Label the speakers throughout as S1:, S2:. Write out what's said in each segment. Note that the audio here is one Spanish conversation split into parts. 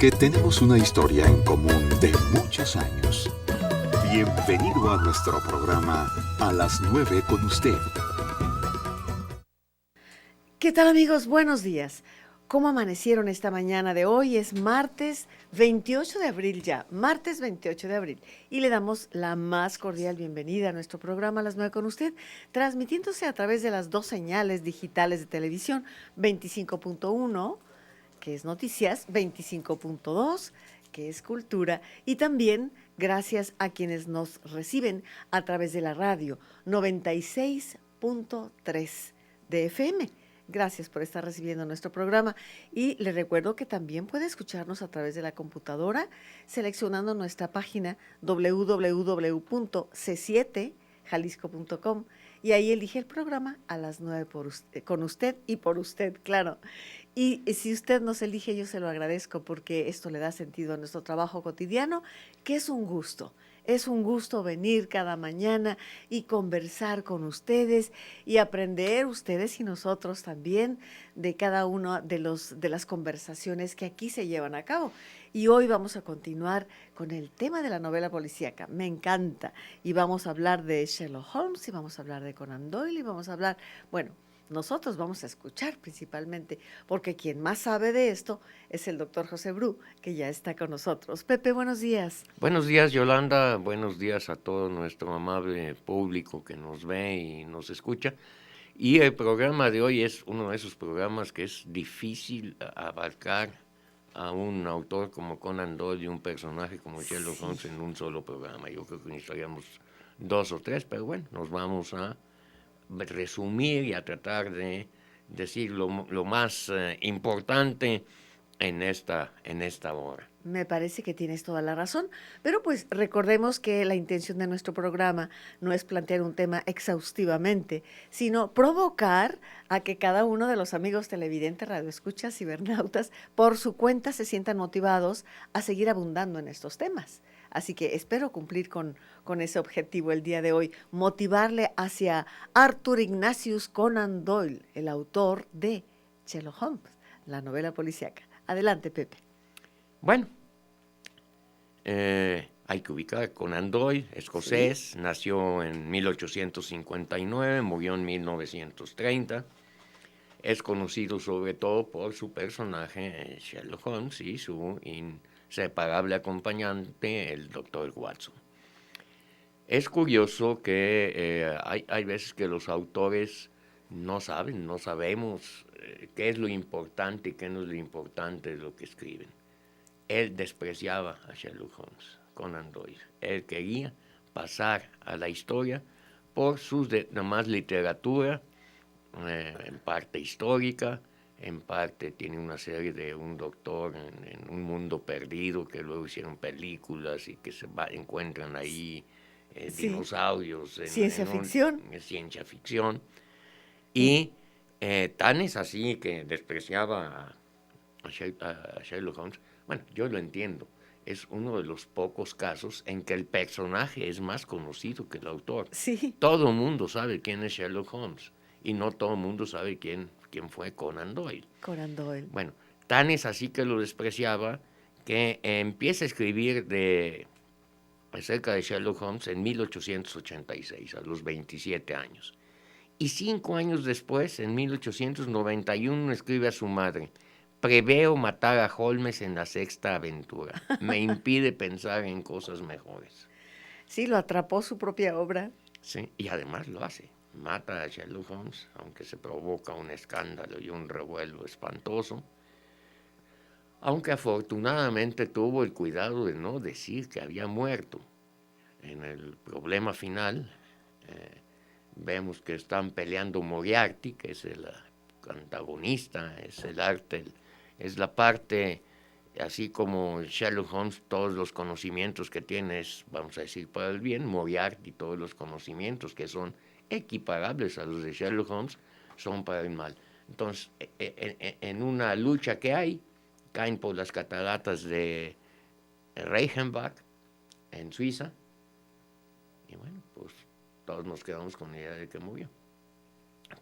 S1: que tenemos una historia en común de muchos años. Bienvenido a nuestro programa A las 9 con usted.
S2: ¿Qué tal, amigos? Buenos días. ¿Cómo amanecieron esta mañana de hoy? Es martes 28 de abril ya, martes 28 de abril. Y le damos la más cordial bienvenida a nuestro programa A las 9 con usted, transmitiéndose a través de las dos señales digitales de televisión, 25.1, que es noticias, 25.2, que es cultura, y también gracias a quienes nos reciben a través de la radio, 96.3 de FM. Gracias por estar recibiendo nuestro programa y le recuerdo que también puede escucharnos a través de la computadora seleccionando nuestra página www.c7jalisco.com y ahí elige el programa A las 9 con usted y por usted, claro. Y si usted nos elige, yo se lo agradezco porque esto le da sentido a nuestro trabajo cotidiano, que es un gusto. Es un gusto venir cada mañana y conversar con ustedes y aprender ustedes y nosotros también de cada uno de las conversaciones que aquí se llevan a cabo. Y hoy vamos a continuar con el tema de la novela policíaca. Me encanta. Y vamos a hablar de Sherlock Holmes y vamos a hablar de Conan Doyle y vamos a hablar, bueno, nosotros vamos a escuchar principalmente, porque quien más sabe de esto es el doctor José Bru, que ya está con nosotros. Pepe, buenos días.
S3: Buenos días, Yolanda. Buenos días a todo nuestro amable público que nos ve y nos escucha. Y el programa de hoy es uno de esos programas que es difícil abarcar a un autor como Conan Doyle y un personaje como Sherlock Holmes en un solo programa. Yo creo que necesitaríamos 2 o 3, pero bueno, nos vamos a resumir y a tratar de decir lo más importante en esta hora.
S2: Me parece que tienes toda la razón, pero pues recordemos que la intención de nuestro programa no es plantear un tema exhaustivamente, sino provocar a que cada uno de los amigos televidentes, radioescuchas, cibernautas, por su cuenta se sientan motivados a seguir abundando en estos temas. Así que espero cumplir con ese objetivo el día de hoy, motivarle hacia Arthur Ignatius Conan Doyle, el autor de Sherlock Holmes, la novela policíaca. Adelante, Pepe.
S3: Bueno, hay que ubicar Conan Doyle, escocés, nació en 1859, murió en 1930. Es conocido sobre todo por su personaje Sherlock Holmes y su inseparable acompañante, el Dr. Watson. Es curioso que hay veces que los autores no sabemos qué es lo importante y qué no es lo importante de lo que escriben. Él despreciaba a Sherlock Holmes, Conan Doyle. Él quería pasar a la historia por su demás literatura, en parte histórica, en parte tiene una serie de un doctor en un mundo perdido que luego hicieron películas y que encuentran ahí dinosaurios
S2: ciencia ficción.
S3: Ciencia ficción. Y tan es así que despreciaba a Sherlock Holmes. Bueno, yo lo entiendo. Es uno de los pocos casos en que el personaje es más conocido que el autor.
S2: Sí.
S3: Todo el mundo sabe quién es Sherlock Holmes y no todo el mundo sabe quién fue Conan Doyle.
S2: Conan Doyle.
S3: Bueno, tan es así que lo despreciaba que empieza a escribir acerca de Sherlock Holmes en 1886, a los 27 años. Y 5 años después, en 1891, escribe a su madre: preveo matar a Holmes en la 6ª aventura. Me impide pensar en cosas mejores.
S2: Sí, lo atrapó su propia obra.
S3: Sí, y además lo hace. Mata a Sherlock Holmes, aunque se provoca un escándalo y un revuelo espantoso. Aunque afortunadamente tuvo el cuidado de no decir que había muerto. En el problema final, vemos que están peleando Moriarty, que es el antagonista, es el arte, es la parte, así como Sherlock Holmes, todos los conocimientos que tiene es, vamos a decir, para el bien. Moriarty, todos los conocimientos que son equiparables a los de Sherlock Holmes, son para el mal. Entonces, en una lucha que hay, caen por las cataratas de Reichenbach, en Suiza, y bueno, pues todos nos quedamos con la idea de que murió.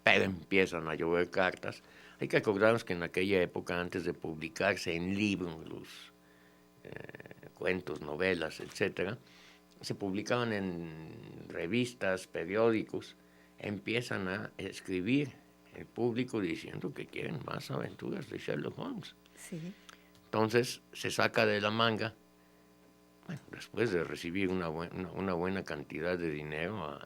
S3: Pero empiezan a llover cartas. Hay que acordarnos que en aquella época, antes de publicarse en libros cuentos, novelas, etcétera, se publicaban en revistas, periódicos, empiezan a escribir el público diciendo que quieren más aventuras de Sherlock Holmes.
S2: Sí.
S3: Entonces se saca de la manga, bueno, después de recibir una buena cantidad de dinero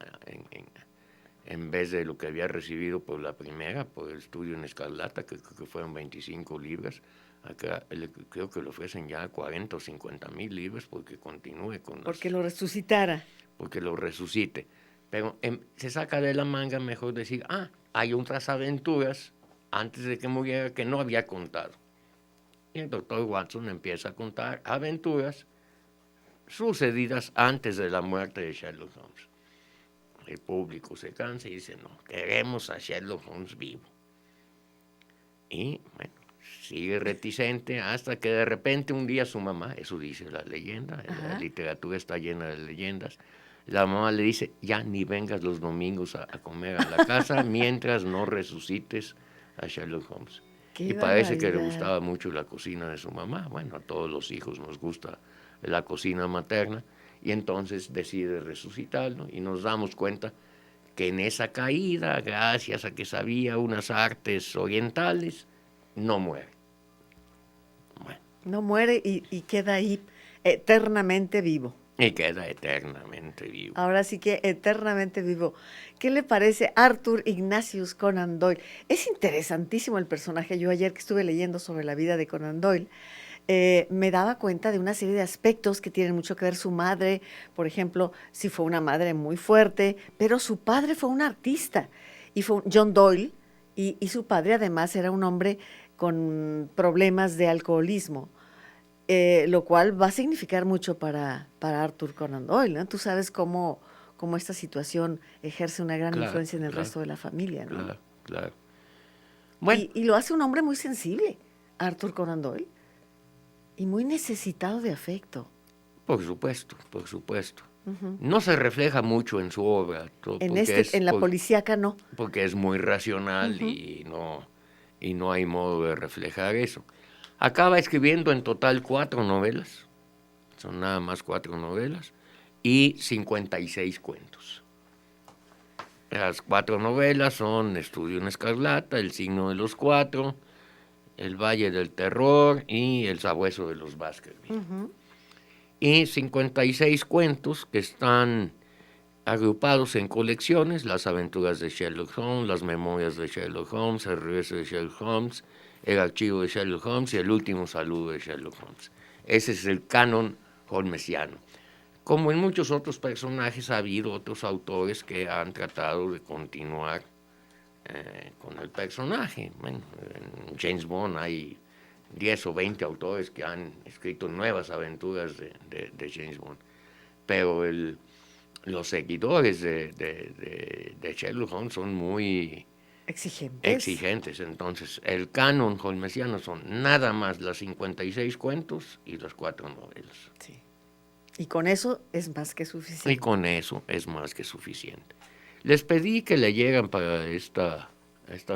S3: en vez de lo que había recibido por la primera, por el estudio en Escarlata, que creo que fueron 25 libras, acá creo que le ofrecen ya 40 o 50 mil libras porque continúe con
S2: Porque lo resucitara.
S3: porque lo resucite. Pero se saca de la manga mejor decir, hay otras aventuras antes de que muriera que no había contado. Y el doctor Watson empieza a contar aventuras sucedidas antes de la muerte de Sherlock Holmes. El público se cansa y dice, no, queremos a Sherlock Holmes vivo. Y bueno, sigue reticente hasta que de repente un día su mamá, eso dice la leyenda, la literatura está llena de leyendas, la mamá le dice, ya ni vengas los domingos a comer a la casa mientras no resucites a Sherlock Holmes. Y parece que le gustaba mucho la cocina de su mamá. Bueno, a todos los hijos nos gusta la cocina materna. Y entonces decide resucitarlo y nos damos cuenta que en esa caída, gracias a que sabía unas artes orientales, no muere. Bueno.
S2: No muere y queda ahí eternamente vivo.
S3: Y queda eternamente vivo.
S2: Ahora sí que eternamente vivo. ¿Qué le parece Arthur Ignatius Conan Doyle? Es interesantísimo el personaje. Yo ayer que estuve leyendo sobre la vida de Conan Doyle, me daba cuenta de una serie de aspectos que tienen mucho que ver su madre. Por ejemplo, si fue una madre muy fuerte, pero su padre fue un artista. Y fue John Doyle, y su padre además era un hombre con problemas de alcoholismo. Lo cual va a significar mucho para Arthur Conan Doyle, ¿no? Tú sabes cómo esta situación ejerce una gran influencia en el resto de la familia, ¿no?
S3: Claro. Bueno.
S2: Y lo hace un hombre muy sensible, Arthur Conan Doyle, y muy necesitado de afecto.
S3: Por supuesto. Uh-huh. No se refleja mucho en su obra.
S2: En la policíaca no.
S3: Porque es muy racional uh-huh. y no hay modo de reflejar eso. Acaba escribiendo en total 4 novelas, son nada más 4 novelas, y 56 cuentos. Las 4 novelas son Estudio en Escarlata, El signo de los 4, El valle del terror y El sabueso de los Baskerville. Uh-huh. Y 56 cuentos que están agrupados en colecciones, Las aventuras de Sherlock Holmes, Las memorias de Sherlock Holmes, El regreso de Sherlock Holmes, El archivo de Sherlock Holmes y El último saludo de Sherlock Holmes. Ese es el canon holmesiano. Como en muchos otros personajes, ha habido otros autores que han tratado de continuar con el personaje. Bueno, en James Bond hay 10 o 20 autores que han escrito nuevas aventuras de James Bond. Pero los seguidores de Sherlock Holmes son muy exigentes. Entonces, el canon holmesiano son nada más las 56 cuentos y las 4 novelas.
S2: Sí. Y con eso es más que suficiente.
S3: Les pedí que leyeran para esta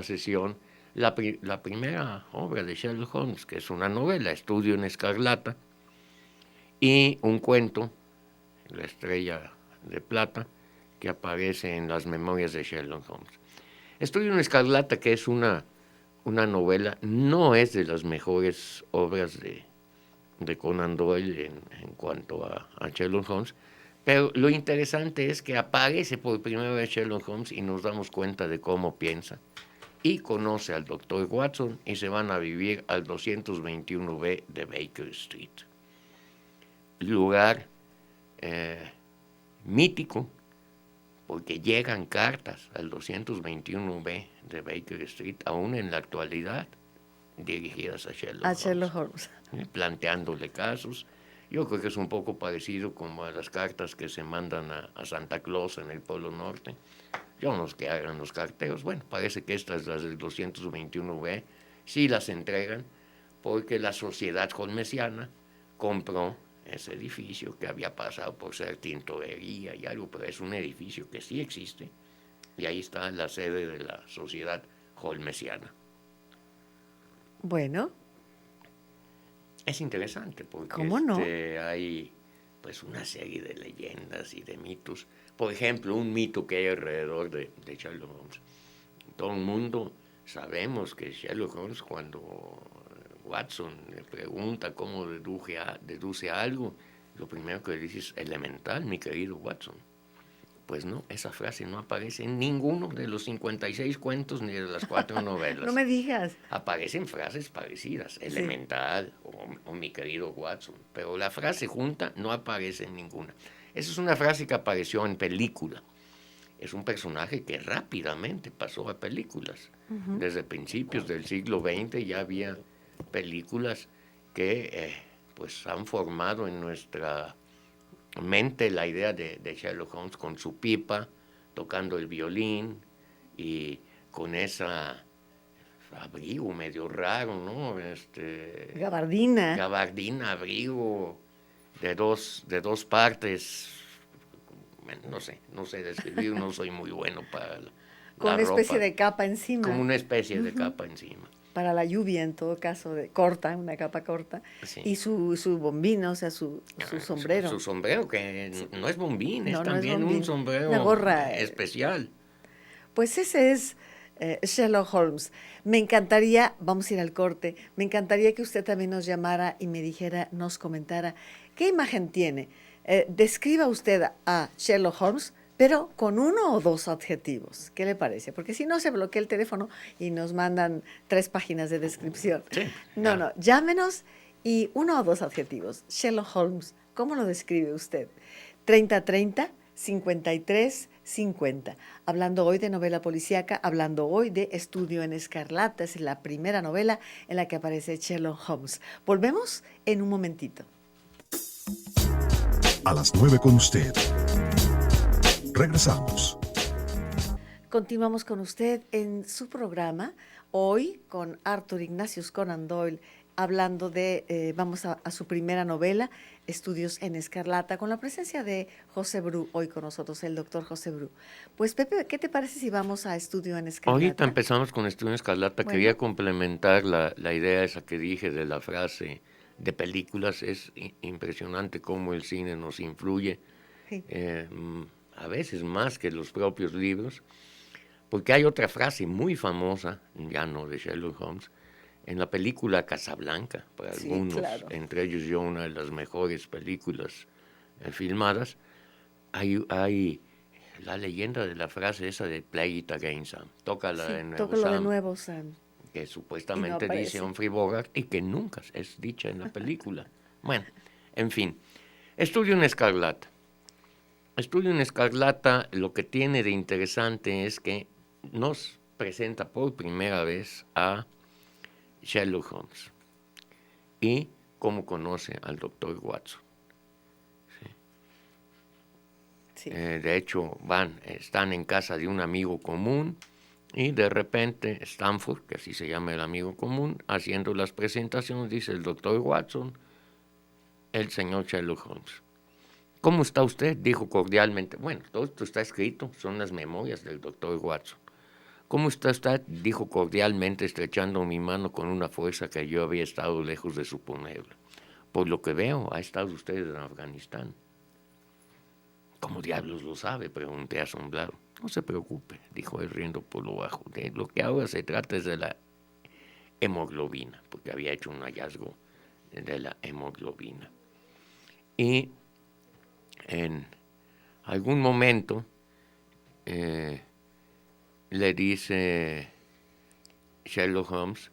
S3: sesión la primera obra de Sherlock Holmes, que es una novela, Estudio en Escarlata, y un cuento, La estrella de plata, que aparece en Las memorias de Sherlock Holmes. Estudio en Escarlata, que es una novela, no es de las mejores obras de Conan Doyle en cuanto a Sherlock Holmes, pero lo interesante es que aparece por primera vez Sherlock Holmes y nos damos cuenta de cómo piensa, y conoce al Dr. Watson y se van a vivir al 221B de Baker Street. Lugar mítico, porque llegan cartas al 221B de Baker Street, aún en la actualidad, dirigidas a Sherlock Holmes. Planteándole casos. Yo creo que es un poco parecido como a las cartas que se mandan a Santa Claus en el Polo Norte. Yo no sé qué hagan los carteros. Bueno, parece que estas, las del 221B, sí las entregan, porque la sociedad holmesiana compró ese edificio que había pasado por ser tintorería y algo, pero es un edificio que sí existe, y ahí está la sede de la sociedad holmesiana.
S2: Bueno.
S3: Es interesante porque
S2: ¿Cómo no?
S3: hay pues una serie de leyendas y de mitos. Por ejemplo, un mito que hay alrededor de Sherlock Holmes. Todo el mundo sabemos que Sherlock Holmes, cuando Watson le pregunta cómo deduce algo, lo primero que le dice es elemental, mi querido Watson. Pues no, esa frase no aparece en ninguno de los 56 cuentos ni de las 4 novelas.
S2: No me digas.
S3: Aparecen frases parecidas, elemental o mi querido Watson, pero la frase junta no aparece en ninguna. Esa es una frase que apareció en película. Es un personaje que rápidamente pasó a películas. Uh-huh. Desde principios del siglo XX ya había películas que pues han formado en nuestra mente la idea de Sherlock Holmes con su pipa, tocando el violín y con esa abrigo medio raro, ¿no?
S2: Gabardina,
S3: abrigo de dos partes. No sé describir, no soy muy bueno para
S2: con una especie de capa encima.
S3: Como una especie de capa encima.
S2: Para la lluvia, en todo caso, una capa corta. Sí. Y su bombín, o sea, su sombrero.
S3: Su sombrero, que no es bombín, es también un sombrero
S2: una gorra
S3: especial.
S2: Pues ese es Sherlock Holmes. Me encantaría, vamos a ir al corte, me encantaría que usted también nos llamara y me dijera, nos comentara, ¿qué imagen tiene? Describa usted a Sherlock Holmes, pero con 1 o 2 adjetivos. ¿Qué le parece? Porque si no, se bloquea el teléfono y nos mandan 3 páginas de descripción.
S3: Sí,
S2: no, llámenos y 1 o 2 adjetivos. Sherlock Holmes, ¿cómo lo describe usted? 3030-5350. Hablando hoy de novela policíaca, hablando hoy de Estudio en Escarlata. Es la primera novela en la que aparece Sherlock Holmes. Volvemos en un momentito.
S1: A las 9 con usted. Regresamos.
S2: Continuamos con usted en su programa, hoy con Arthur Ignatius Conan Doyle, hablando de, vamos a su primera novela, Estudios en Escarlata, con la presencia de José Bru, hoy con nosotros, el doctor José Bru. Pues Pepe, ¿qué te parece si vamos a Estudio en Escarlata?
S3: Ahorita empezamos con Estudio en Escarlata. Bueno. Quería complementar la idea esa que dije de la frase de películas. Es impresionante cómo el cine nos influye. Sí. A veces más que los propios libros, porque hay otra frase muy famosa, ya no de Sherlock Holmes, en la película Casablanca, para algunos, claro. Entre ellos yo, una de las mejores películas filmadas, hay la leyenda de la frase esa de Play It Again, Sam, tócala de nuevo,
S2: tócalo de nuevo, Sam,
S3: que supuestamente dice Humphrey Bogart y que nunca es dicha en la película. Bueno, en fin, Estudio en Escarlata. Estudio en Escarlata lo que tiene de interesante es que nos presenta por primera vez a Sherlock Holmes y cómo conoce al doctor Watson. Sí. De hecho, están en casa de un amigo común y de repente Stanford, que así se llama el amigo común, haciendo las presentaciones, dice el doctor Watson, el señor Sherlock Holmes. ¿Cómo está usted?, dijo cordialmente. Bueno, todo esto está escrito, son las memorias del doctor Watson. ¿Cómo está usted?, dijo cordialmente, estrechando mi mano con una fuerza que yo había estado lejos de suponerlo. Por lo que veo, ha estado usted en Afganistán. ¿Cómo diablos lo sabe?, pregunté asombrado. No se preocupe, dijo él riendo por lo bajo. De lo que ahora se trata es de la hemoglobina, porque había hecho un hallazgo de la hemoglobina. Y en algún momento le dice Sherlock Holmes,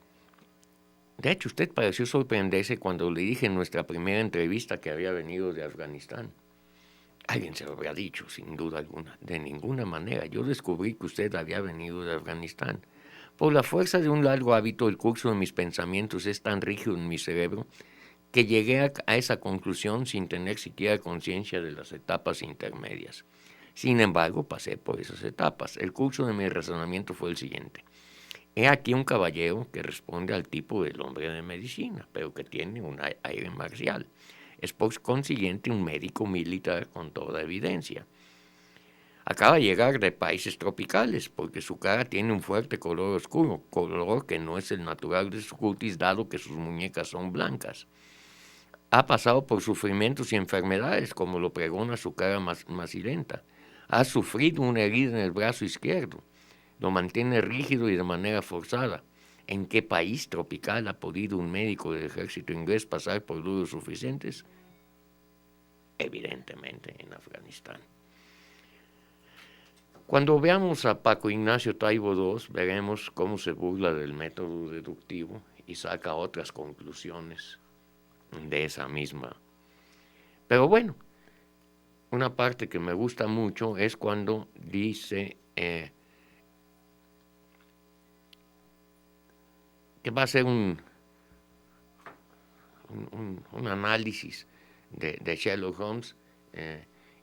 S3: de hecho usted pareció sorprenderse cuando le dije en nuestra primera entrevista que había venido de Afganistán. Alguien se lo habría dicho, sin duda alguna. De ninguna manera. Yo descubrí que usted había venido de Afganistán. Por la fuerza de un largo hábito, el curso de mis pensamientos es tan rígido en mi cerebro que llegué a esa conclusión sin tener siquiera conciencia de las etapas intermedias. Sin embargo, pasé por esas etapas. El curso de mi razonamiento fue el siguiente. He aquí un caballero que responde al tipo del hombre de medicina, pero que tiene un aire marcial. Es por consiguiente un médico militar con toda evidencia. Acaba de llegar de países tropicales, porque su cara tiene un fuerte color oscuro, color que no es el natural de su cutis, dado que sus muñecas son blancas. ha pasado por sufrimientos y enfermedades, como lo pregona su cara macilenta. Ha sufrido una herida en el brazo izquierdo. Lo mantiene rígido y de manera forzada. ¿En qué país tropical ha podido un médico del ejército inglés pasar por duros suficientes? Evidentemente en Afganistán. Cuando veamos a Paco Ignacio Taibo II, veremos cómo se burla del método deductivo y saca otras conclusiones de esa misma. Pero bueno, una parte que me gusta mucho es cuando dice que va a hacer un análisis de Sherlock Holmes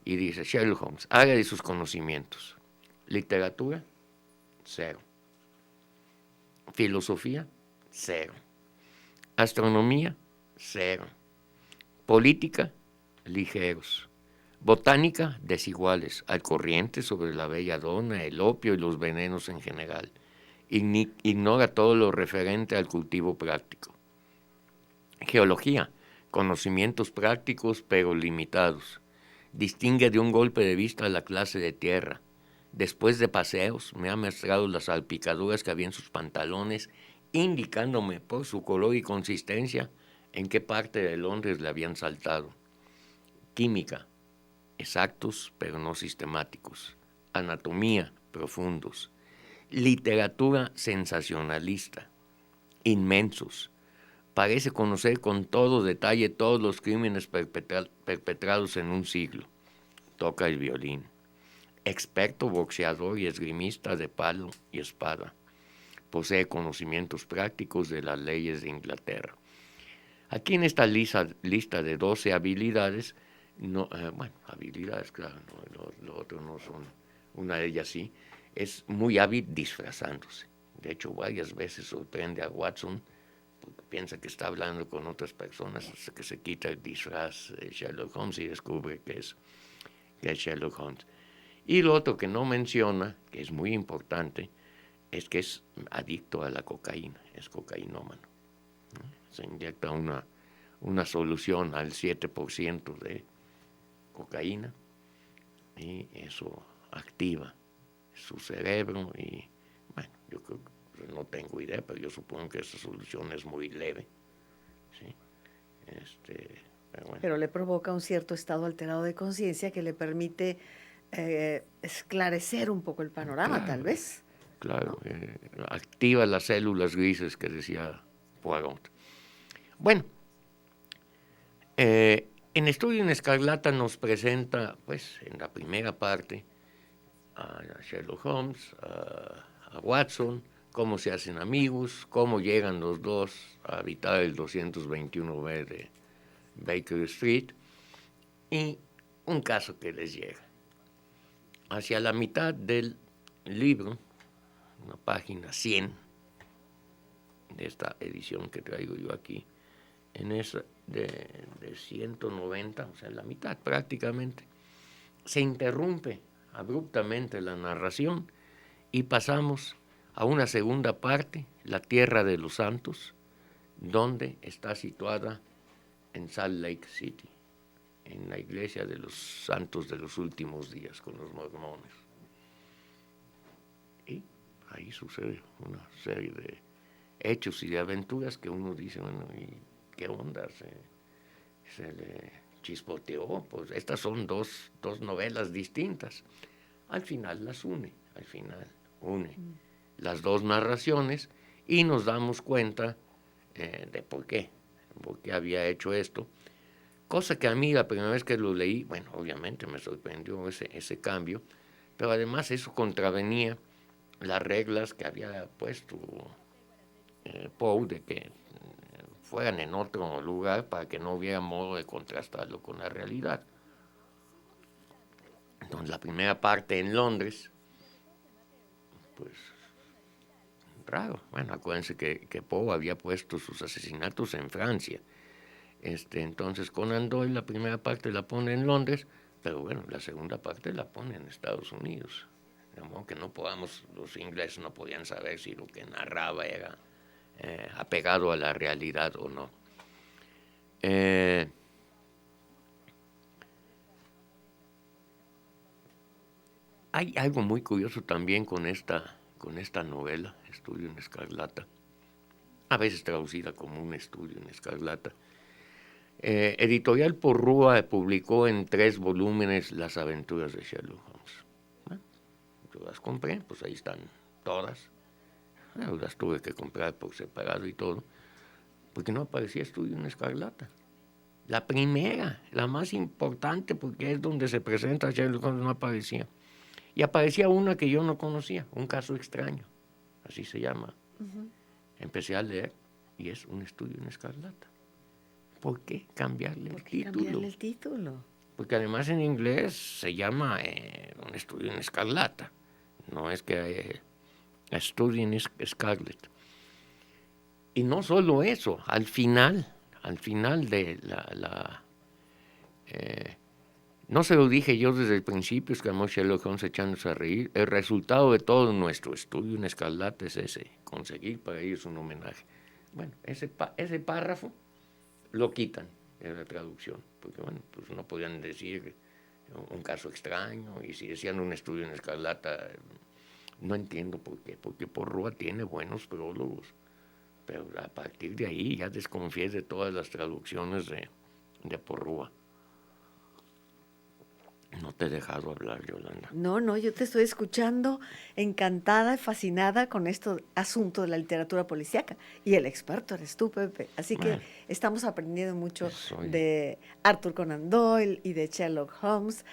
S3: y dice: Sherlock Holmes, haga de sus conocimientos. Literatura, 0. Filosofía, 0. Astronomía, 0. Política, ligeros. Botánica, desiguales, al corriente sobre la belladona, el opio y los venenos en general. Ignora todo lo referente al cultivo práctico. Geología, conocimientos prácticos pero limitados. Distingue de un golpe de vista la clase de tierra. Después de paseos me ha mostrado las salpicaduras que había en sus pantalones, indicándome por su color y consistencia en qué parte de Londres le habían saltado. Química, exactos pero no sistemáticos. Anatomía, profundos. Literatura sensacionalista, inmensos. Parece conocer con todo detalle todos los crímenes perpetrados en un siglo. Toca el violín. Experto boxeador y esgrimista de palo y espada. Posee conocimientos prácticos de las leyes de Inglaterra. Aquí en esta lista de 12 habilidades, habilidades, claro, no, lo otro no son, una de ellas sí, es muy hábil disfrazándose. De hecho, varias veces sorprende a Watson porque piensa que está hablando con otras personas, hasta que se quita el disfraz de Sherlock Holmes y descubre que es Sherlock Holmes. Y lo otro que no menciona, que es muy importante, es que es adicto a la cocaína, es cocainómano. Se inyecta una solución al 7% de cocaína y eso activa su cerebro y, bueno, yo creo que no tengo idea, pero yo supongo que esa solución es muy leve. ¿Sí?
S2: Pero le provoca un cierto estado alterado de conciencia que le permite esclarecer un poco el panorama,
S3: Claro,
S2: tal vez.
S3: Claro, activa las células grises que decía Poirot. Bueno, en Estudio en Escarlata nos presenta, pues, en la primera parte, a Sherlock Holmes, a Watson, cómo se hacen amigos, cómo llegan los dos a habitar el 221B de Baker Street, y un caso que les llega. Hacia la mitad del libro, una página 100 de esta edición que traigo yo aquí, en esa de 190, o sea, en la mitad prácticamente, se interrumpe abruptamente la narración y pasamos a una segunda parte, la Tierra de los Santos, donde está situada en Salt Lake City, en la iglesia de los santos de los últimos días con los mormones. Y ahí sucede una serie de hechos y de aventuras que uno dice, bueno, ¿y qué onda? Se le chispoteó. Pues estas son dos novelas distintas. Al final las une, las dos narraciones y nos damos cuenta de por qué había hecho esto. Cosa que a mí la primera vez que lo leí, bueno, obviamente me sorprendió ese cambio, pero además eso contravenía las reglas que había puesto Poe de que fueran en otro lugar para que no hubiera modo de contrastarlo con la realidad. Entonces la primera parte en Londres, pues raro. Bueno, acuérdense que Poe había puesto sus asesinatos en Francia. Entonces Conan Doyle la primera parte la pone en Londres, pero bueno, la segunda parte la pone en Estados Unidos. De modo que no podamos, los ingleses no podían saber si lo que narraba era apegado a la realidad o no. hay algo muy curioso también con esta novela, Estudio en Escarlata, a veces traducida como Un Estudio en Escarlata. Editorial Porrúa publicó en 3 volúmenes Las aventuras de Sherlock Holmes. Bueno, yo las compré, pues ahí están todas. Las tuve que comprar por separado y todo, porque no aparecía Estudio en Escarlata. La primera, la más importante, porque es donde se presenta Sherlock Holmes, no aparecía. Y aparecía una que yo no conocía, Un caso extraño, así se llama. Empecé a leer y es Un estudio en Escarlata. ¿Por qué cambiarle el título?
S2: Cambiarle el título?
S3: Porque además en inglés se llama Un estudio en Escarlata. No es que A Study in Scarlet. Y no solo eso, al final de no se lo dije yo desde el principio, exclamó Sherlock Holmes echándose a reír. El resultado de todo nuestro estudio en Escarlata es ese, conseguir para ellos un homenaje. Bueno, ese párrafo lo quitan en la traducción, porque bueno, pues no podían decir Un caso extraño, y si decían Un estudio en Escarlata, no entiendo por qué, porque Porrúa tiene buenos prólogos, pero a partir de ahí ya desconfié de todas las traducciones de Porrúa. No te he dejado hablar, Yolanda.
S2: No, yo te estoy escuchando encantada, fascinada con este asunto de la literatura policíaca. Y el experto eres tú, Pepe. Así que estamos aprendiendo mucho de Arthur Conan Doyle y de Sherlock Holmes.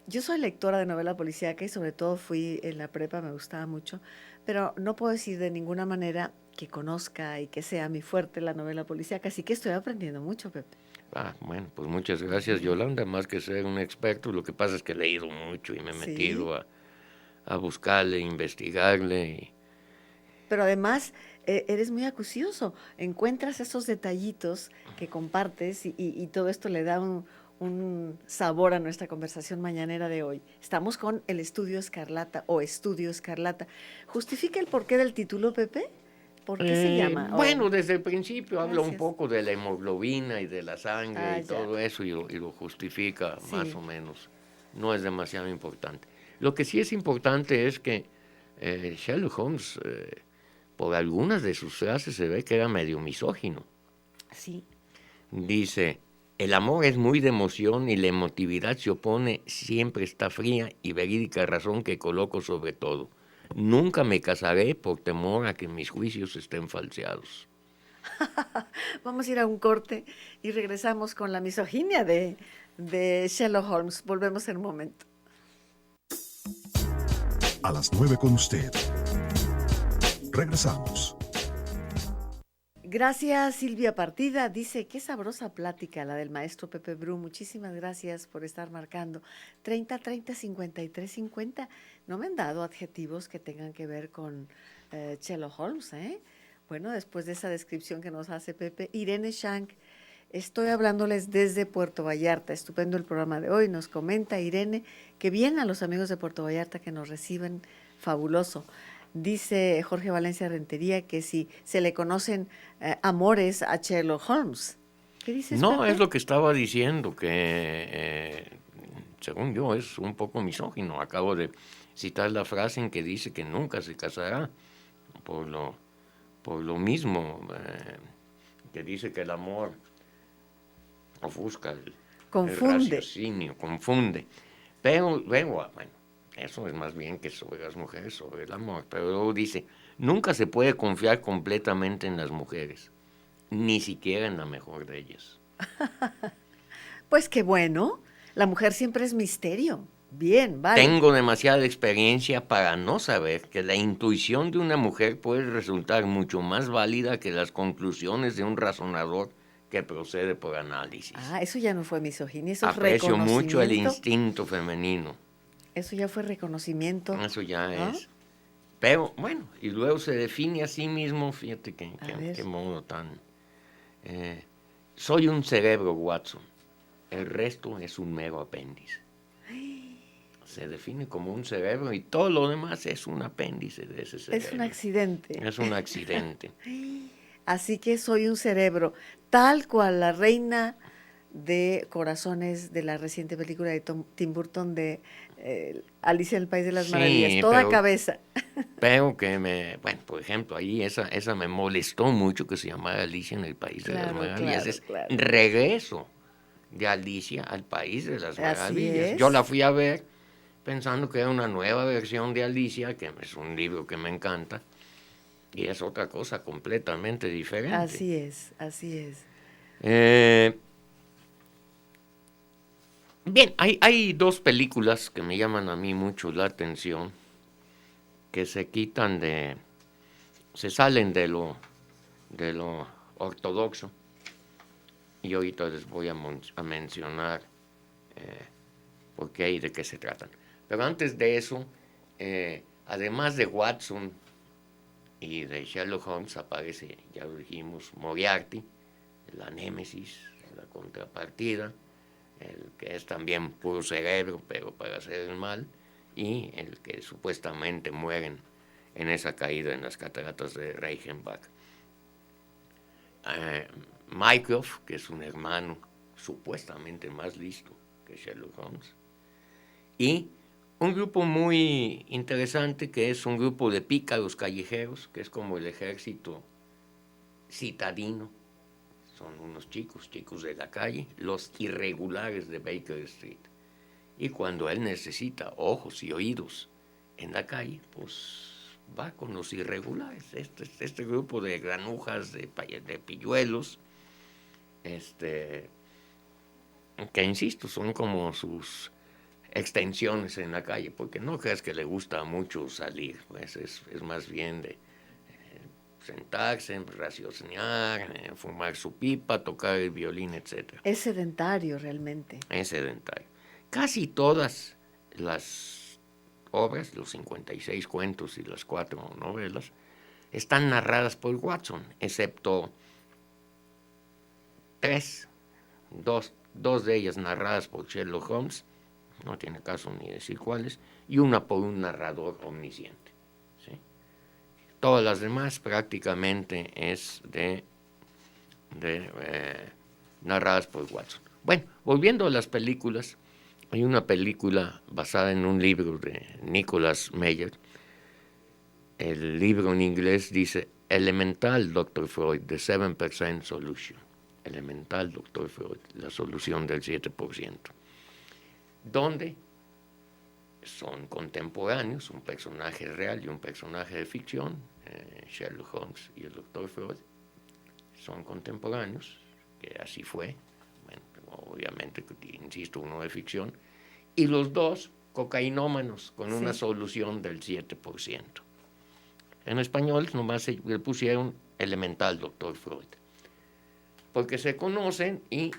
S2: Yo soy lectora de novela policíaca y sobre todo fui en la prepa, me gustaba mucho, pero no puedo decir de ninguna manera que conozca y que sea mi fuerte la novela policíaca, así que estoy aprendiendo mucho, Pepe.
S3: Bueno, pues muchas gracias, Yolanda. Más que ser un experto, lo que pasa es que he leído mucho y me he metido a buscarle, investigarle.
S2: Pero además eres muy acucioso, encuentras esos detallitos que compartes y todo esto le da un sabor a nuestra conversación mañanera de hoy. Estamos con el Estudio Escarlata o Estudio Escarlata. ¿Justifica el porqué del título, Pepe? ¿Por qué se llama?
S3: Bueno, desde el principio habla un poco de la hemoglobina y de la sangre y todo eso y lo justifica más o menos. No es demasiado importante. Lo que sí es importante es que Sherlock Holmes, por algunas de sus frases se ve que era medio misógino.
S2: Sí.
S3: Dice, el amor es muy de emoción y la emotividad se opone, siempre está fría y verídica razón que coloco sobre todo. Nunca me casaré por temor a que mis juicios estén falseados.
S2: Vamos a ir a un corte y regresamos con la misoginia de Sherlock Holmes. Volvemos en un momento.
S1: A las 9 con usted. Regresamos.
S2: Gracias, Silvia Partida. Dice, qué sabrosa plática la del maestro Pepe Bru. Muchísimas gracias por estar marcando. 30 30 53 50. No me han dado adjetivos que tengan que ver con Sherlock Holmes, ¿eh? Bueno, después de esa descripción que nos hace Pepe. Irene Shank, estoy hablándoles desde Puerto Vallarta. Estupendo el programa de hoy. Nos comenta Irene que bien a los amigos de Puerto Vallarta que nos reciben. Fabuloso. Dice Jorge Valencia Rentería que si se le conocen amores a Sherlock Holmes. ¿Qué dices,
S3: No,
S2: Pepe?
S3: es lo que estaba diciendo, que según yo es un poco misógino. Acabo de citar la frase en que dice que nunca se casará por lo mismo, que dice que el amor ofusca el raciocinio, confunde. Pero luego, bueno, eso es más bien que sobre las mujeres, sobre el amor. Pero luego dice, nunca se puede confiar completamente en las mujeres, ni siquiera en la mejor de ellas.
S2: Pues qué bueno, la mujer siempre es misterio. Bien, vale.
S3: Tengo demasiada experiencia para no saber que la intuición de una mujer puede resultar mucho más válida que las conclusiones de un razonador que procede por análisis.
S2: Eso ya no fue misoginia, eso es
S3: reconocimiento. Aprecio mucho el instinto femenino.
S2: Eso ya fue reconocimiento.
S3: Eso ya es. Pero bueno, y luego se define a sí mismo, fíjate qué modo tan... soy un cerebro, Watson. El resto es un mero apéndice. Se define como un cerebro y todo lo demás es un apéndice de ese cerebro.
S2: Es un accidente.
S3: Es un accidente.
S2: Así que soy un cerebro, tal cual la reina de Corazones, de la reciente película de Tim Burton de Alicia en el País de las Maravillas, toda cabeza.
S3: Pero que bueno, por ejemplo, ahí esa me molestó mucho, que se llamara Alicia en el País de las Maravillas.
S2: Claro.
S3: Regreso de Alicia al País de las Maravillas.
S2: Así es.
S3: Yo la fui a ver pensando que era una nueva versión de Alicia, que es un libro que me encanta, y es otra cosa completamente diferente.
S2: Así es.
S3: Bien, hay dos películas que me llaman a mí mucho la atención, que se salen de lo ortodoxo, y ahorita les voy a mencionar por qué y de qué se tratan. Pero antes de eso, además de Watson y de Sherlock Holmes, aparece, ya lo dijimos, Moriarty, la némesis, la contrapartida, el que es también puro cerebro, pero para hacer el mal, y el que supuestamente mueren en esa caída en las cataratas de Reichenbach. Mycroft, que es un hermano supuestamente más listo que Sherlock Holmes, y un grupo muy interesante que es un grupo de pícaros callejeros, que es como el ejército citadino. Son unos chicos de la calle, los irregulares de Baker Street. Y cuando él necesita ojos y oídos en la calle, pues va con los irregulares. Este grupo de granujas, de pilluelos, que insisto, son como sus extensiones en la calle, porque no creas que le gusta mucho salir, pues es más bien de sentarse, raciocinar, fumar su pipa, tocar el violín, etc.
S2: Es sedentario realmente.
S3: Es sedentario. Casi todas las obras, los 56 cuentos y las 4 novelas, están narradas por Watson, excepto 3, dos de ellas narradas por Sherlock Holmes, no tiene caso ni decir cuáles, y una por un narrador omnisciente. ¿Sí? Todas las demás prácticamente es narradas por Watson. Bueno, volviendo a las películas, hay una película basada en un libro de Nicholas Meyer. El libro en inglés dice Elemental Dr. Freud, The 7% Solution. Elemental Dr. Freud, la solución del 7%. Donde son contemporáneos, un personaje real y un personaje de ficción, Sherlock Holmes y el Dr. Freud, son contemporáneos, que así fue, bueno, obviamente, insisto, uno de ficción, y los dos cocainómanos con una solución del 7%. En español nomás le pusieron Elemental Dr. Freud, porque se conocen y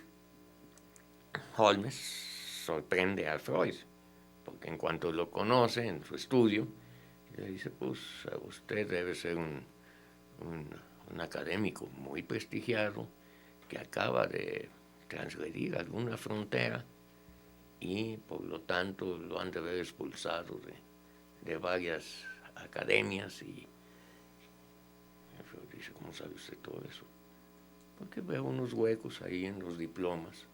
S3: Holmes sorprende a Freud, porque en cuanto lo conoce en su estudio, le dice, pues usted debe ser un académico muy prestigiado que acaba de transgredir alguna frontera y por lo tanto lo han de haber expulsado de varias academias. Y Freud dice, ¿cómo sabe usted todo eso? Porque veo unos huecos ahí en los diplomas.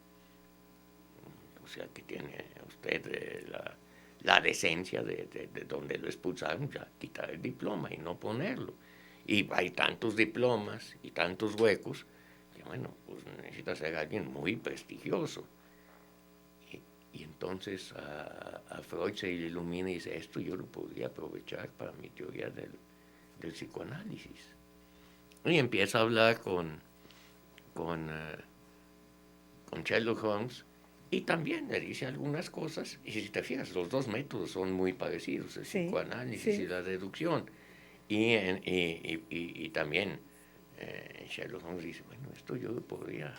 S3: O sea que tiene usted la decencia de donde lo expulsaron, ya quitar el diploma y no ponerlo. Y hay tantos diplomas y tantos huecos que, bueno, pues necesita ser alguien muy prestigioso. Y entonces a Freud se le ilumina y dice, esto yo lo podría aprovechar para mi teoría del psicoanálisis. Y empieza a hablar con Sherlock Holmes, y también le dice algunas cosas, y si te fijas, los dos métodos son muy parecidos, el psicoanálisis y la deducción. Y también Sherlock Holmes dice, bueno, esto yo lo podría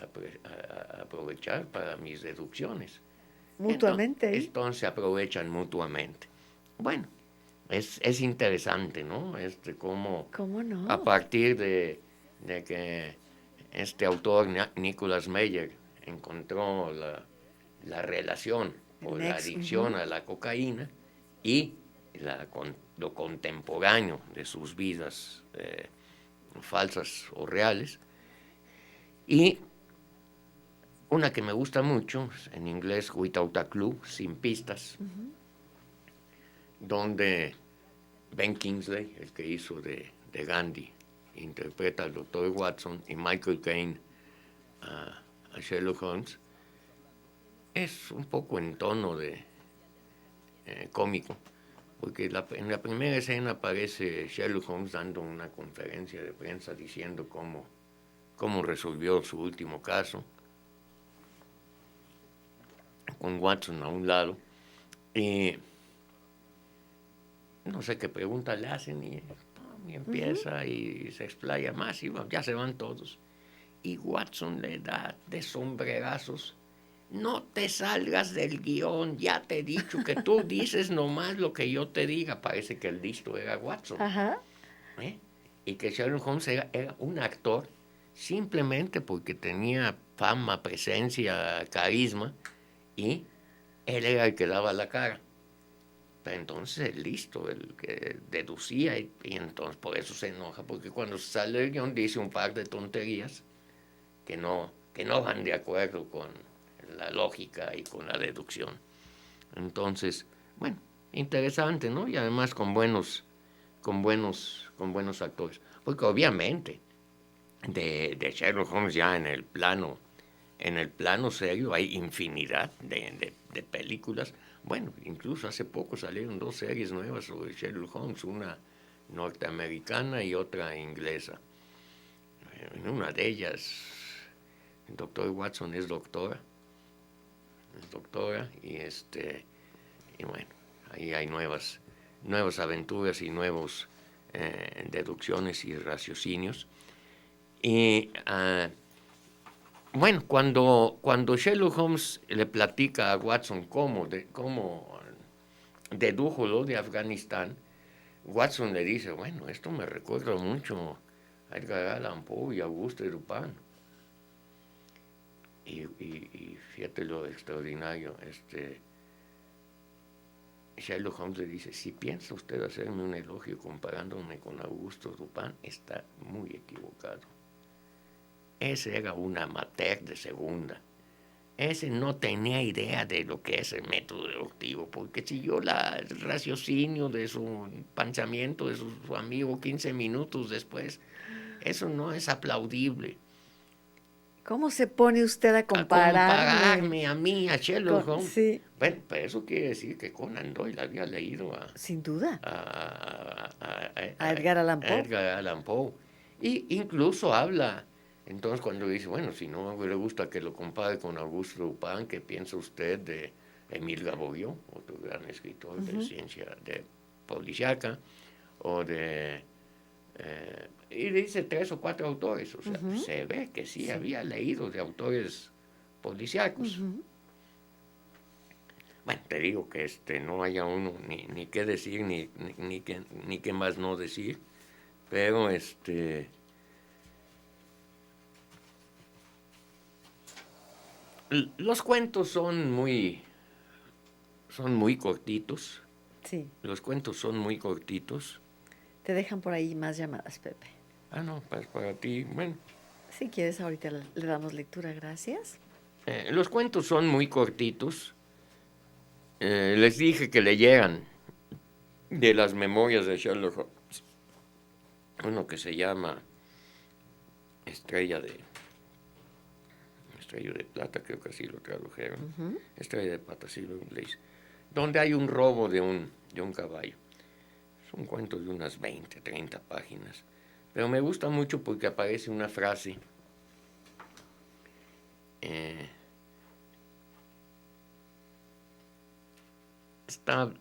S3: aprovechar para mis deducciones.
S2: Mutuamente.
S3: Entonces se aprovechan mutuamente. Bueno, es interesante, ¿no? ¿Cómo
S2: no?
S3: A partir de que este autor, Nicholas Meyer, encontró la relación o la adicción a la cocaína y lo contemporáneo de sus vidas falsas o reales, y una que me gusta mucho, en inglés Without a Clue, sin pistas, donde Ben Kingsley, el que hizo de Gandhi, interpreta al Dr. Watson y Michael Caine a Sherlock Holmes. Es un poco en tono de cómico, porque en la primera escena aparece Sherlock Holmes dando una conferencia de prensa diciendo cómo resolvió su último caso, con Watson a un lado, y no sé qué pregunta le hacen y empieza y se explaya más y ya se van todos. Y Watson le da de sombrerazos. No te salgas del guión, ya te he dicho que tú dices nomás lo que yo te diga. Parece que el listo era Watson.
S2: Ajá.
S3: Y que Sherlock Holmes era un actor simplemente porque tenía fama, presencia, carisma, y él era el que daba la cara. Pero entonces el listo, el que deducía, y entonces por eso se enoja, porque cuando sale del guión dice un par de tonterías que no van de acuerdo con la lógica y con la deducción. Entonces, bueno, interesante, ¿no? Y además con buenos actores. Porque obviamente de Sherlock Holmes ya en el plano serio hay infinidad de películas. Bueno, incluso hace poco salieron 2 series nuevas sobre Sherlock Holmes, una norteamericana y otra inglesa. En una de ellas, el doctor Watson es doctora, y bueno, ahí hay nuevas aventuras y nuevos deducciones y raciocinios. Y bueno, cuando Sherlock Holmes le platica a Watson cómo dedujo lo de Afganistán, Watson le dice, bueno, esto me recuerda mucho a Edgar Allan Poe y Auguste Dupin. Y fíjate lo extraordinario, Sherlock Holmes le dice, si piensa usted hacerme un elogio comparándome con Auguste Dupin, está muy equivocado. Ese era un amateur de segunda. Ese no tenía idea de lo que es el método deductivo, porque siguió el raciocinio de su pensamiento de su amigo 15 minutos después. Eso no es aplaudible.
S2: ¿Cómo se pone usted a
S3: Compararme a mí, a Sherlock Holmes.
S2: Sí.
S3: Bueno, pero eso quiere decir que Conan Doyle había leído
S2: sin duda
S3: a
S2: Edgar Allan Poe.
S3: Edgar Allan Poe. Y incluso habla, entonces cuando dice, bueno, si no le gusta que lo compare con Auguste Dupin, ¿qué piensa usted de Émile Gaboriau, otro gran escritor de ciencia de policíaca, o de... y dice 3 o 4 autores, o sea, se ve que sí había leído de autores policíacos. Bueno, te digo que no haya uno ni qué decir, ni qué más no decir, pero los cuentos son muy cortitos.
S2: Sí.
S3: Los cuentos son muy cortitos.
S2: Te dejan por ahí más llamadas, Pepe.
S3: No, pues para ti, bueno.
S2: Si quieres, ahorita le damos lectura, gracias.
S3: Los cuentos son muy cortitos. Les dije que leyeran de las memorias de Sherlock Holmes uno que se llama Estrella de Plata, creo que así lo tradujeron. Estrella de Plata, sí lo inglés. Donde hay un robo de un caballo. Es un cuento de unas 20, 30 páginas. Pero me gusta mucho porque aparece una frase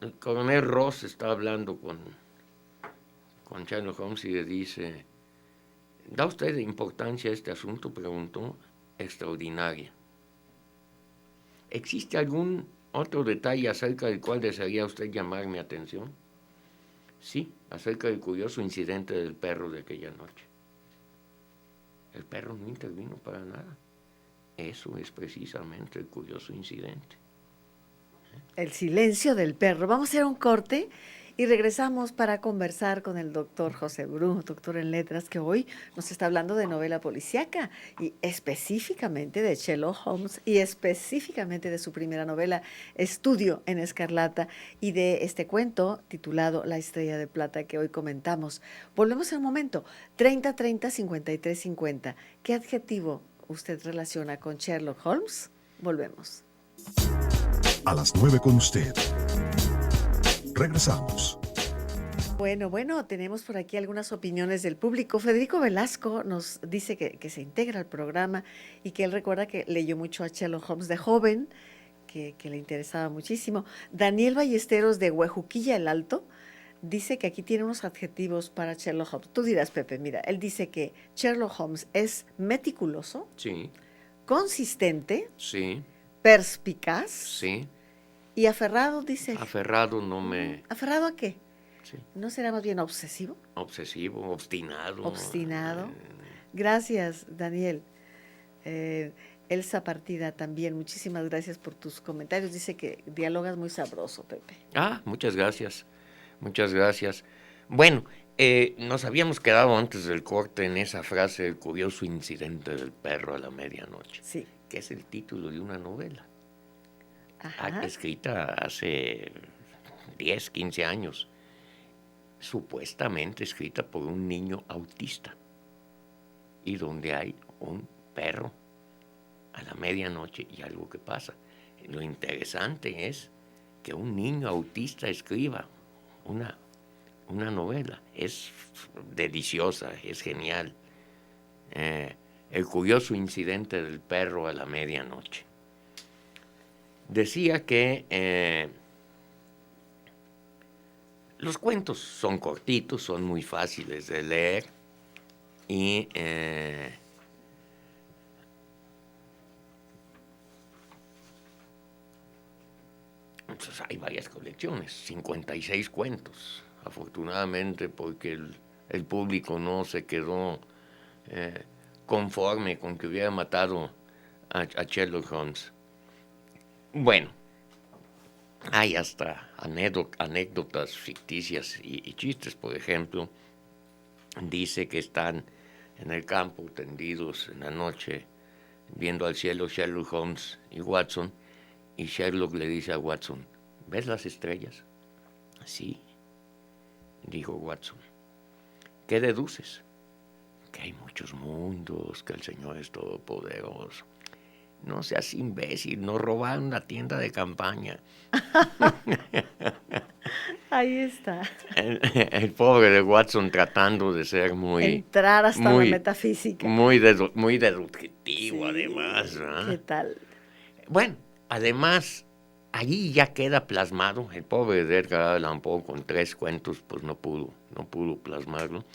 S3: el coronel Ross está hablando con Sherlock Holmes y le dice, ¿da usted importancia a este asunto?, preguntó. Extraordinaria. ¿Existe algún otro detalle acerca del cual desearía usted llamar mi atención? Sí, acerca del curioso incidente del perro de aquella noche. El perro no intervino para nada. Eso es precisamente el curioso incidente.
S2: El silencio del perro. Vamos a hacer un corte Y regresamos para conversar con el doctor José Bru, doctor en letras, que hoy nos está hablando de novela policíaca y específicamente de Sherlock Holmes y específicamente de su primera novela, Estudio en Escarlata, y de este cuento titulado La Estrella de Plata que hoy comentamos. Volvemos al momento, 30-30-53-50. ¿Qué adjetivo usted relaciona con Sherlock Holmes? Volvemos.
S4: A las 9 con usted. Regresamos.
S2: Bueno, tenemos por aquí algunas opiniones del público. Federico Velasco nos dice que se integra al programa y que él recuerda que leyó mucho a Sherlock Holmes de joven, que le interesaba muchísimo. Daniel Ballesteros de Huejuquilla el Alto dice que aquí tiene unos adjetivos para Sherlock Holmes. Tú dirás, Pepe, mira, él dice que Sherlock Holmes es meticuloso,
S3: Sí,
S2: consistente,
S3: sí,
S2: perspicaz
S3: sí.
S2: y aferrado, dice.
S3: Aferrado no me...
S2: ¿Aferrado a qué?
S3: Sí.
S2: ¿No será más bien obsesivo?
S3: Obsesivo, obstinado.
S2: Obstinado. Gracias, Daniel. Elsa Partida también, muchísimas gracias por tus comentarios. Dice que dialogas muy sabroso, Pepe.
S3: Muchas gracias. Muchas gracias. Bueno, nos habíamos quedado antes del corte en esa frase, el curioso incidente del perro a la medianoche,
S2: Sí.
S3: que es el título de una novela,
S2: Ajá.
S3: escrita hace 10, 15 años, supuestamente escrita por un niño autista, y donde hay un perro a la medianoche y algo que pasa. Lo interesante es que un niño autista escriba una novela. Es deliciosa, es genial. El curioso incidente del perro a la medianoche. Decía que los cuentos son cortitos, son muy fáciles de leer y entonces hay varias colecciones, 56 cuentos, afortunadamente, porque el público no se quedó conforme con que hubiera matado a Sherlock Holmes. Bueno, hay hasta anécdotas ficticias y chistes. Por ejemplo, dice que están en el campo tendidos en la noche viendo al cielo Sherlock Holmes y Watson, y Sherlock le dice a Watson: ¿ves las estrellas? Sí, dijo Watson. ¿Qué deduces? Que hay muchos mundos, que el Señor es todopoderoso. No seas imbécil, nos robaron la tienda de campaña.
S2: Ahí está.
S3: El pobre de Watson tratando de ser
S2: entrar hasta la metafísica.
S3: Muy deductivo,
S2: Sí,
S3: además, ¿verdad?
S2: ¿qué tal?
S3: Bueno, además, allí ya queda plasmado. El pobre de Edgar Allan Poe con 3 cuentos, pues no pudo plasmarlo.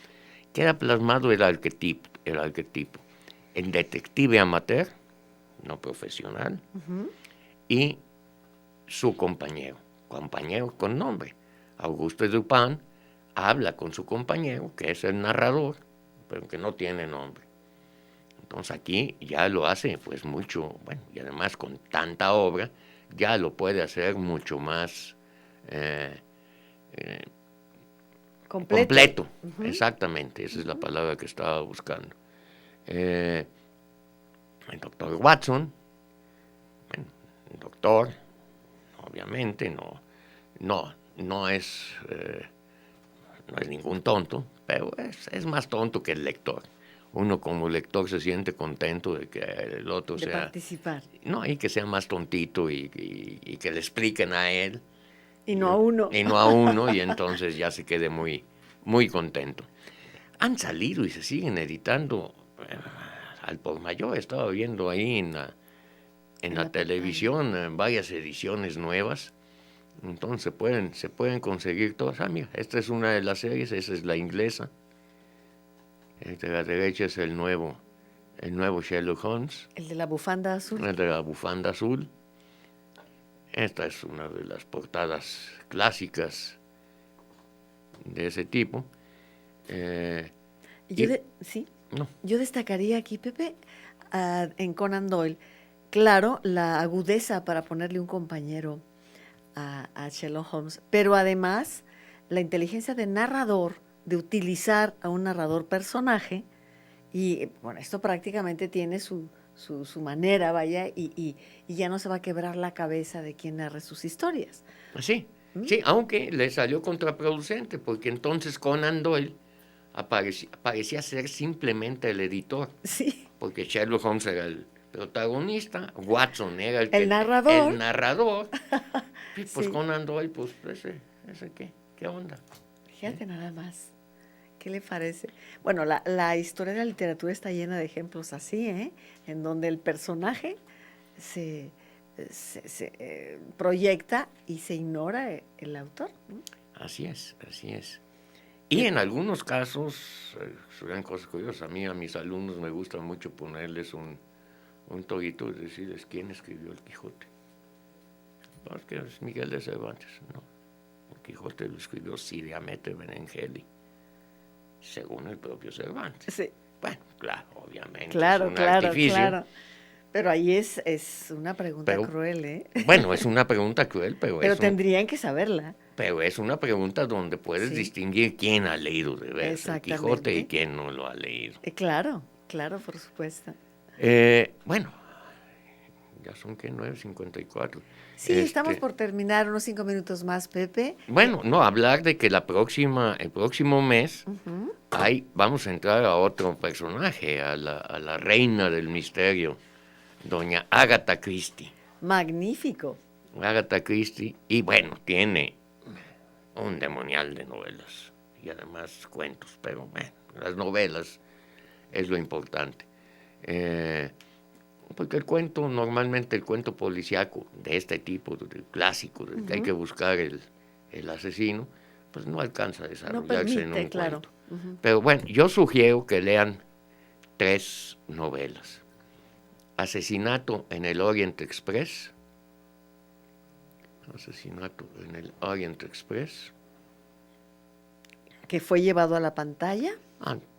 S3: Queda plasmado el arquetipo. El detective amateur, no profesional, y su compañero con nombre. Auguste Dupin habla con su compañero, que es el narrador, pero que no tiene nombre. Entonces aquí ya lo hace pues mucho, bueno, y además con tanta obra, ya lo puede hacer mucho más completo. Exactamente, esa es la palabra que estaba buscando. El doctor Watson, bueno, el doctor, obviamente, no es ningún tonto, pero es más tonto que el lector. Uno como lector se siente contento de que el otro
S2: de participar.
S3: No, y que sea más tontito y que le expliquen a él.
S2: Y no a uno.
S3: Y no a uno, y entonces ya se quede muy, muy contento. Han salido y se siguen editando al por mayor. Estaba viendo ahí en la televisión varias ediciones nuevas. Entonces se pueden conseguir todas. Mira, esta es una de las series, esa es la inglesa. De la derecha es el nuevo Sherlock Holmes.
S2: El de la bufanda azul.
S3: El de la bufanda azul. Esta es una de las portadas clásicas de ese tipo.
S2: Yo destacaría aquí, Pepe, en Conan Doyle, claro, la agudeza para ponerle un compañero a Sherlock Holmes, pero además la inteligencia de narrador, de utilizar a un narrador personaje, y bueno, esto prácticamente tiene su manera, vaya, y ya no se va a quebrar la cabeza de quien narre sus historias.
S3: Sí, sí, aunque le salió contraproducente, porque entonces Conan Doyle parecía ser simplemente el editor,
S2: Sí,
S3: porque Sherlock Holmes era el protagonista, Watson era
S2: el narrador.
S3: el narrador, y pues
S2: Sí.
S3: Conan Doyle, pues ese ¿qué onda?
S2: Fíjate nada más. ¿Qué le parece? Bueno, la historia de la literatura está llena de ejemplos así, ¿eh? En donde el personaje se proyecta y se ignora el autor, ¿no?
S3: Así es, así es. Y en algunos casos, son cosas curiosas. A mí, a mis alumnos me gusta mucho ponerles un torito y decirles quién escribió el Quijote. No, es que es Miguel de Cervantes, no. El Quijote lo escribió Siriamete Benengeli, según el propio Cervantes.
S2: Sí.
S3: Bueno, claro, obviamente.
S2: Claro,
S3: es un
S2: claro,
S3: artificio.
S2: claro. Pero ahí es una pregunta
S3: Pero,
S2: cruel, ¿eh?
S3: Bueno, es una pregunta cruel, pero
S2: tendrían que saberla.
S3: Pero es una pregunta donde puedes
S2: Sí.
S3: distinguir quién ha leído de veras el Quijote
S2: Exactamente.
S3: y quién no lo ha leído.
S2: Claro, por supuesto.
S3: Bueno, ya son que 9:54.
S2: Sí, estamos por terminar, unos 5 minutos más, Pepe.
S3: Bueno, no, hablar de que el próximo mes vamos a entrar a otro personaje, a la reina del misterio, doña Agatha Christie.
S2: Magnífico.
S3: Agatha Christie, y bueno, tiene un demonial de novelas y además cuentos, pero bueno, las novelas es lo importante. Porque normalmente el cuento policíaco de este tipo, de clásico, de que hay que buscar el asesino, pues no alcanza a desarrollarse en un
S2: claro.
S3: cuento. Pero bueno, yo sugiero que lean 3 novelas. Asesinato en el Orient Express. Asesinato en el Orient Express.
S2: Que fue llevado a la pantalla.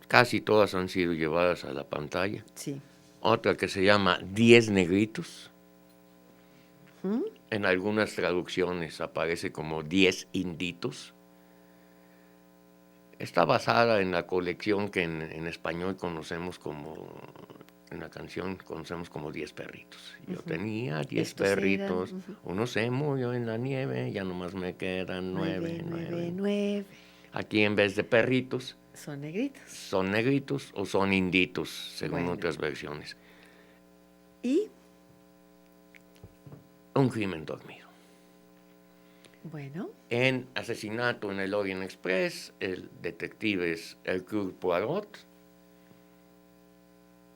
S3: Casi todas han sido llevadas a la pantalla.
S2: Sí.
S3: Otra que se llama 10 negritos. En algunas traducciones aparece como 10 inditos. Está basada en la colección que en español conocemos como, en la canción conocemos como 10 perritos. Yo tenía 10 perritos, uno se murió en la nieve, ya nomás me quedan 9. Aquí en vez de perritos,
S2: son negritos.
S3: Son negritos o son inditos, según otras versiones.
S2: ¿Y?
S3: Un crimen dormido.
S2: Bueno.
S3: En Asesinato en el Orient Express, el detective es Hercule Poirot.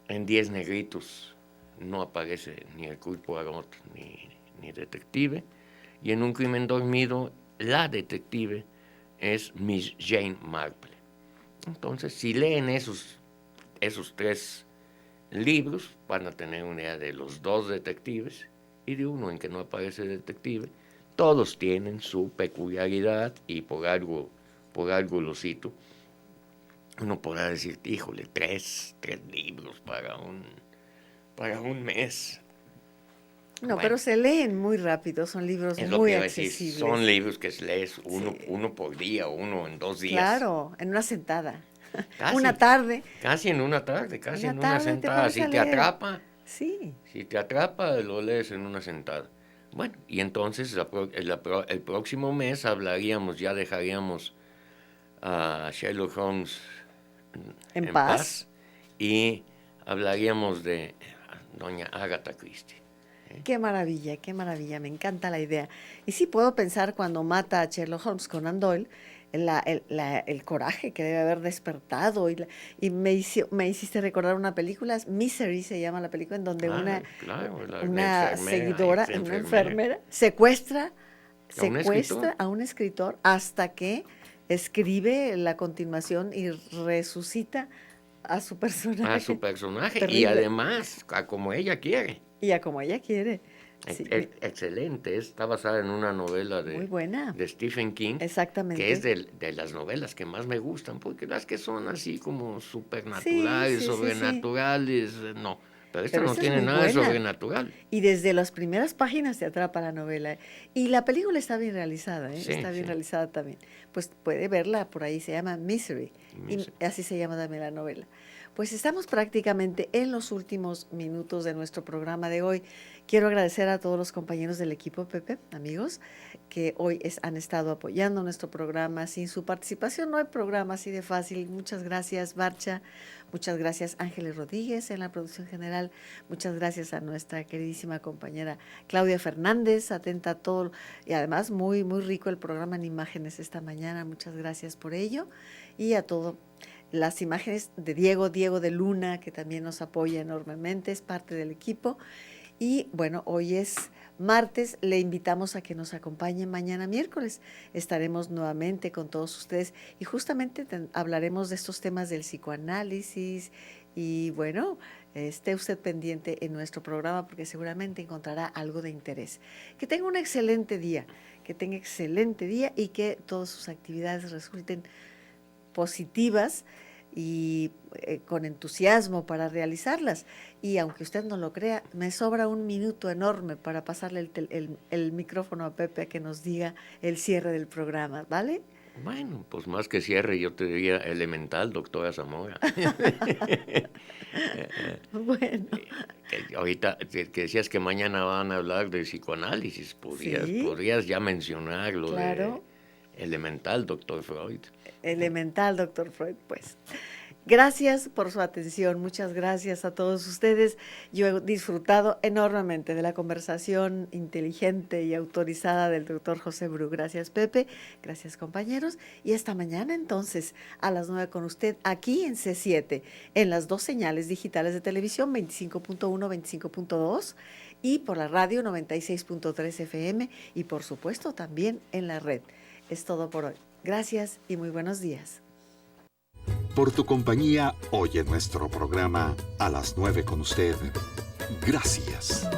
S3: En 10 negritos no aparece ni Hercule Poirot ni detective. Y en Un crimen dormido, la detective es Miss Jane Marple. Entonces, si leen esos 3 libros, van a tener una idea de los 2 detectives y de uno en que no aparece detective. Todos tienen su peculiaridad y por algo lo cito. Uno podrá decir, híjole, 3 libros para un mes.
S2: No, pero se leen muy rápido, son libros muy accesibles.
S3: Son libros que lees uno por día, uno en 2 días.
S2: Claro, en una sentada.
S3: Casi,
S2: una tarde.
S3: Casi en una tarde, casi en una sentada. Si te atrapa, si te atrapa, lo lees en una sentada. Bueno, y entonces el próximo mes ya dejaríamos a Sherlock Holmes
S2: en paz
S3: y hablaríamos de doña Agatha Christie.
S2: Qué maravilla, me encanta la idea. Y sí puedo pensar cuando mata a Sherlock Holmes Conan Doyle, el coraje que debe haber despertado. Y me hiciste recordar una película, Misery se llama la película, en donde una seguidora, una enfermera, secuestra a un escritor hasta que escribe la continuación y resucita a su personaje.
S3: Y además, como ella quiere.
S2: Y a como ella quiere. Sí.
S3: Excelente, está basada en una novela
S2: muy buena.
S3: de Stephen King.
S2: Exactamente.
S3: Que es de las novelas que más me gustan, porque las que son así como supernaturales, sobrenaturales, no. Pero esta
S2: Pero
S3: no
S2: esta es
S3: tiene
S2: muy
S3: nada de
S2: buena.
S3: sobrenatural.
S2: Y desde las primeras páginas te atrapa la novela. Y la película está bien realizada, ¿eh?
S3: Sí,
S2: Está bien
S3: sí.
S2: realizada también. Pues puede verla, por ahí se llama Misery.
S3: Misery.
S2: Y así se llama también la novela. Pues estamos prácticamente en los últimos minutos de nuestro programa de hoy. Quiero agradecer a todos los compañeros del equipo, Pepe, amigos, que hoy han estado apoyando nuestro programa. Sin su participación no hay programa así de fácil. Muchas gracias, Barcha. Muchas gracias, Ángeles Rodríguez, en la producción general. Muchas gracias a nuestra queridísima compañera Claudia Fernández, atenta a todo. Y además, muy, muy rico el programa en imágenes esta mañana. Muchas gracias por ello. Y a todo. Las imágenes de Diego de Luna, que también nos apoya enormemente, es parte del equipo. Y bueno, hoy es martes, le invitamos a que nos acompañe mañana miércoles. Estaremos nuevamente con todos ustedes y justamente hablaremos de estos temas del psicoanálisis y bueno, esté usted pendiente en nuestro programa porque seguramente encontrará algo de interés. Que tenga un excelente día, y que todas sus actividades resulten positivas y con entusiasmo para realizarlas. Y aunque usted no lo crea, me sobra un minuto enorme para pasarle el micrófono a Pepe a que nos diga el cierre del programa, ¿vale?
S3: Bueno, pues más que cierre, yo te diría elemental, doctora Zamora.
S2: Bueno.
S3: Que ahorita que decías que mañana van a hablar de psicoanálisis,
S2: Sí.
S3: podrías ya mencionar lo
S2: Claro.
S3: de elemental, doctor Freud.
S2: Elemental, doctor Freud, pues. Gracias por su atención, muchas gracias a todos ustedes. Yo he disfrutado enormemente de la conversación inteligente y autorizada del doctor José Bru. Gracias, Pepe, gracias, compañeros. Y esta mañana, entonces, a las 9 con usted, aquí en C7, en las dos señales digitales de televisión, 25.1, 25.2, y por la radio 96.3 FM, y por supuesto también en la red. Es todo por hoy. Gracias y muy buenos días.
S1: Por tu compañía hoy en nuestro programa A las 9 con usted. Gracias.